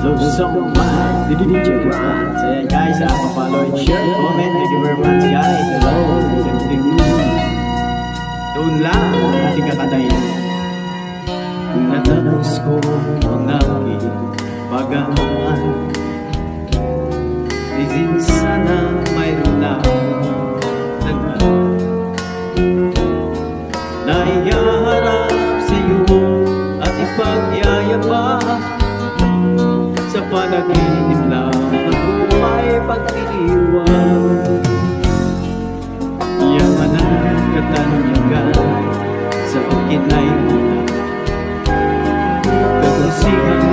Love Song by DJ Brad. So yan guys, pa-follow and share, comment. Thank you very much guys. Hello. Doon lang ating kakatayin. Natapos ko ang aking pag-aaral. Din sana mayroon lang naiharap sa iyo at ipagyayabang. Sa panaginip lang ako ay pag-iiwan. Yaman ang katanyagan sa akin ay wala. Kagusihan